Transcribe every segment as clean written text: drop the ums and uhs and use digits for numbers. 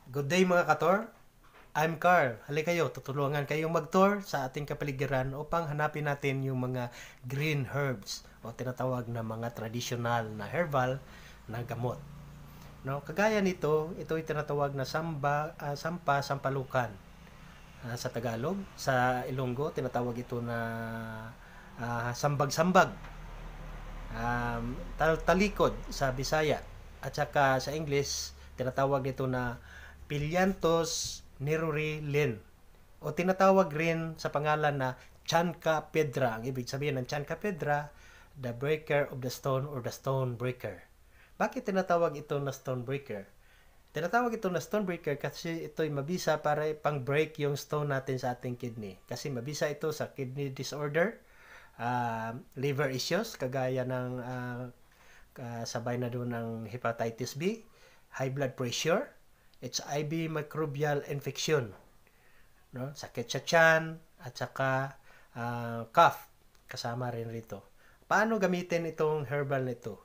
Good day mga kator. I'm Carl. Halika kayo, tutulungan kayong mag-tour sa ating kapaligiran upang hanapin natin yung mga green herbs o tinatawag na mga traditional na herbal na gamot. No, kagaya nito, ito ay tinatawag na sampa sampalukan. Sa Tagalog, sa Ilonggo tinatawag ito na sambag-sambag. Talikod sa Bisaya, at saka sa English tinatawag nito na Pillantos neruri Lin, o tinatawag rin sa pangalan na Chanca Pedra. Ang ibig sabihin ng Chanca Pedra, the breaker of the stone or the stone breaker. Bakit tinatawag ito na stone breaker? Tinatawag ito na stone breaker kasi ito'y mabisa para pang-break yung stone natin sa ating kidney. Kasi mabisa ito sa kidney disorder, liver issues, kagaya ng sabay na doon ng hepatitis B, high blood pressure, HIV microbial infection, no? Sakit sa tiyan, at saka cough, kasama rin rito. Paano gamitin itong herbal nito?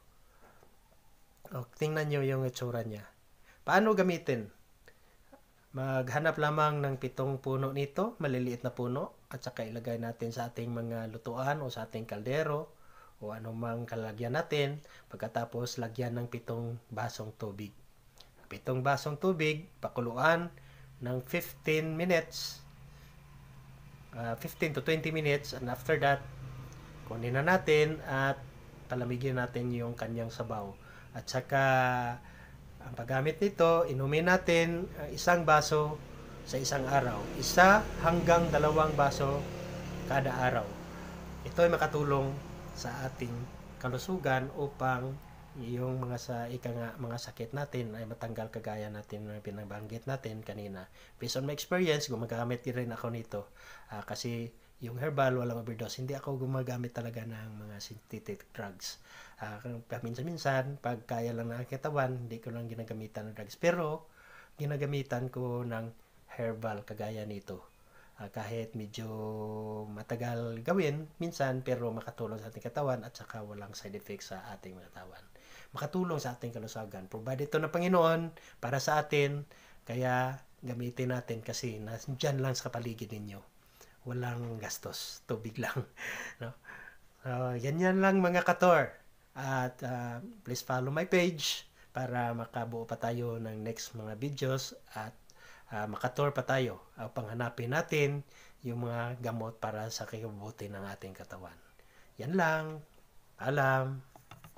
Tingnan nyo yung itsura niya. Paano gamitin? Maghanap lamang ng 7 puno nito, maliliit na puno, at saka ilagay natin sa ating mga lutuan o sa ating kaldero o anumang kalagyan natin. Pagkatapos, lagyan ng 7 basong tubig. 7 basong tubig, pakuluan ng 15 minutes, 15 to 20 minutes, and after that, kunin na natin at palamigin natin yung kanyang sabaw. At saka, ang paggamit nito, inumin natin 1 baso sa isang araw. 1 hanggang 2 baso kada araw. Ito ay makatulong sa ating kalusugan upang yung mga sakit natin ay matanggal, kagaya natin na pinabanggit natin kanina. Based on my experience, gumagamit rin ako nito. Kasi yung herbal, walang overdose. Hindi ako gumagamit talaga ng mga synthetic drugs. Minsan-minsan, pag kaya lang ng katawan, hindi ko lang ginagamitan ng drugs. Pero, ginagamitan ko ng herbal kagaya nito. Kahit medyo matagal gawin minsan, pero makatulong sa ating katawan at saka walang side effects sa ating katawan. Makatulong sa ating kalusugan. Provide ito ng Panginoon para sa atin, kaya gamitin natin kasi nandiyan lang sa paligid ninyo. Walang gastos, tubig lang. No? Yan lang mga kator. At please follow my page para makabuo pa tayo ng next mga videos at makatur pa tayo upang hanapin natin yung mga gamot para sa kikabubuti ng ating katawan. Yan lang. Paalam.